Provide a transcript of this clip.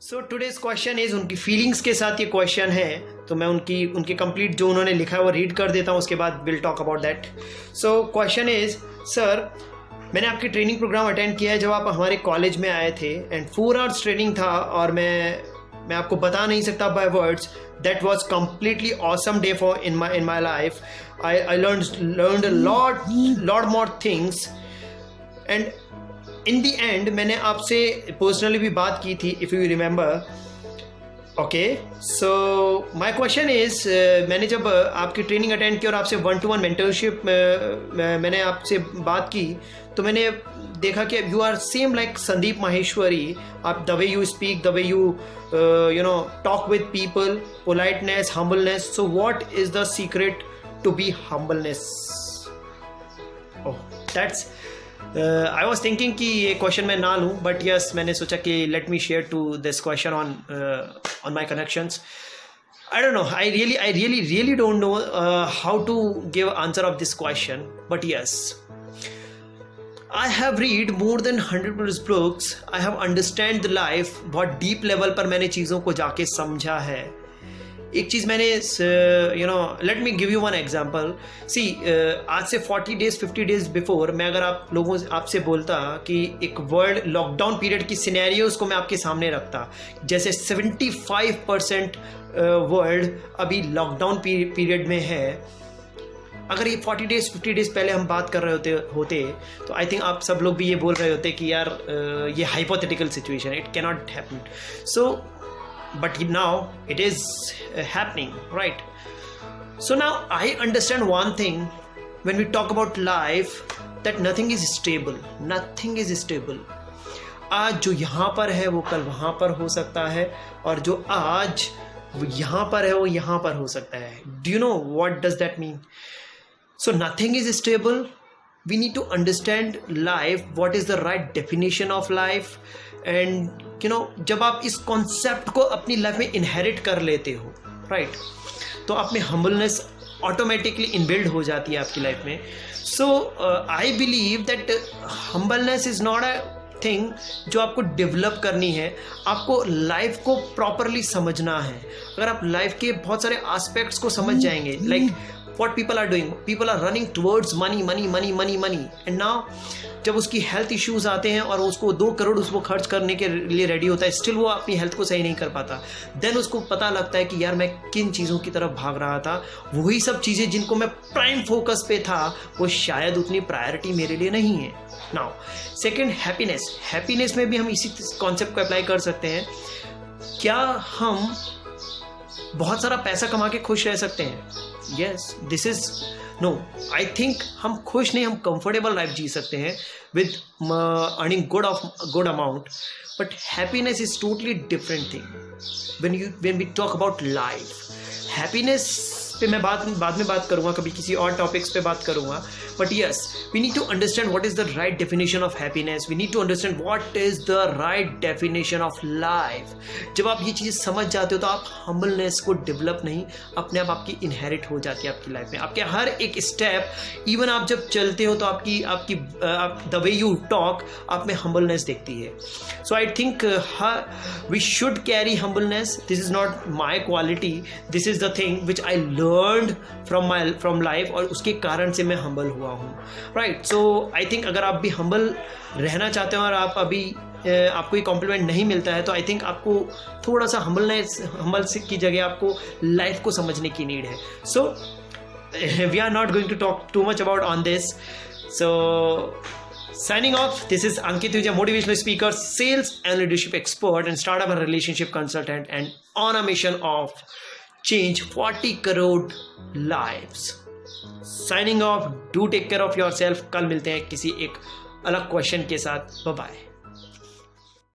So today's question is, उनकी feelings के साथ ये क्वेश्चन है, तो मैं उनकी कंप्लीट जो उन्होंने लिखा है वो रीड कर देता हूँ, उसके बाद will talk about that. So question is, sir मैंने आपकी ट्रेनिंग प्रोग्राम अटेंड किया है जब आप हमारे कॉलेज में आए थे एंड 4 आवर्स ट्रेनिंग था, और मैं आपको बता नहीं सकता by words, that was completely awesome day for in my life. I learned lot more things and in the and मैंने आपसे पर्सनली भी बात की थी, if you remember. Okay, so my question is, मैंने जब आपकी ट्रेनिंग अटेंड की और आपसे 1-to-1 मेंटरशिप मैंने आपसे बात की, तो मैंने देखा कि you are same like Sandeep Maheshwari. आप the way you speak, the way you talk with people, politeness, humbleness. So what is the secret to be humbleness? Oh, that's I was thinking कि ये क्वेश्चन मैं ना लूँ, बट यस, मैंने सोचा कि let me share to this question on my connections. I don't know, I really don't know how to give answer of this question, but yes, I have read more than 100 books. I have understand the life, बहुत deep level पर मैंने चीज़ों को जाके समझा है। एक चीज़ मैंने let me give you one example. See, आज से 40 days 50 days बिफोर, मैं अगर आपसे बोलता कि एक वर्ल्ड लॉकडाउन पीरियड की सिनेरियोज को मैं आपके सामने रखता, जैसे 75% वर्ल्ड अभी लॉकडाउन पीरियड में है, अगर ये 40 days 50 days पहले हम बात कर रहे होते तो आई थिंक आप सब लोग भी ये बोल रहे होते कि यार ये hypothetical situation, it cannot happen. So but now it is happening, right? So now I understand one thing when we talk about life, that nothing is stable. आज जो यहाँ पर है वो कल वहाँ पर हो सकता है, और जो आज यहाँ पर है वो यहाँ पर हो सकता है। Do you know what does that mean? So nothing is stable. We need to understand life, what is the right definition of life, and जब आप इस कॉन्सेप्ट को अपनी लाइफ में इनहेरिट कर लेते हो, राइट, तो आप में हम्बलनेस ऑटोमेटिकली इनबिल्ड हो जाती है आपकी लाइफ में। So I believe that humbleness is not a thing जो आपको डेवलप करनी है, आपको लाइफ को प्रॉपरली समझना है। अगर आप लाइफ के बहुत सारे एस्पेक्ट्स को समझ जाएंगे, like what people are doing, people are running towards money, and now जब उसकी हेल्थ इश्यूज आते हैं और उसको 2 करोड़ उसको खर्च करने के लिए रेडी होता है, स्टिल वो अपनी हेल्थ को सही नहीं कर पाता, देन उसको पता लगता है कि यार मैं किन चीज़ों की तरफ भाग रहा था, वही सब चीज़ें जिनको मैं प्राइम फोकस पे था वो शायद उतनी प्रायोरिटी मेरे लिए नहीं है। नाउ सेकेंड, हैप्पीनेस में भी हम इसी कॉन्सेप्ट को अप्लाई कर सकते हैं। क्या हम बहुत सारा पैसा कमा के खुश रह सकते हैं? Yes, this is no, I think हम खुश नहीं, हम कंफर्टेबल लाइफ जी सकते हैं with earning good amount, but happiness is totally different thing when we talk about life. Happiness पे मैं बाद में बात करूँगा, कभी किसी और टॉपिक्स पे बात करूँगा, but yes, we need to understand what is the right definition of happiness, we need to understand what is the right definition of life. जब आप ये चीज़ें समझ जाते हो तो आप हम्बलनेस को डेवलप नहीं, अपने आप आपकी इनहेरिट हो जाती है आपकी लाइफ में। आपके हर एक स्टेप, इवन आप जब चलते हो तो आपकी द वे यू टॉक, आप में हम्बलनेस दिखती है। So I think we should carry humbleness. This is not my quality, this is the thing which I learned from life, और उसके कारण से मैं हम्बल हुआ हूँ, राइट। सो आई थिंक अगर आप भी हम्बल रहना चाहते हो और आप अभी आपको ये कॉम्प्लीमेंट नहीं मिलता है, तो आई थिंक आपको थोड़ा सा हम्बल की जगह आपको लाइफ को समझने की नीड है। So we are not going to talk too much about on this. So signing off, this is Ankit Vijay, motivational speaker, sales and leadership expert, and startup and relationship consultant, and on a mission of change 40 crore lives. Signing off, do take care of yourself. कल मिलते हैं किसी एक अलग question के साथ। Bye bye.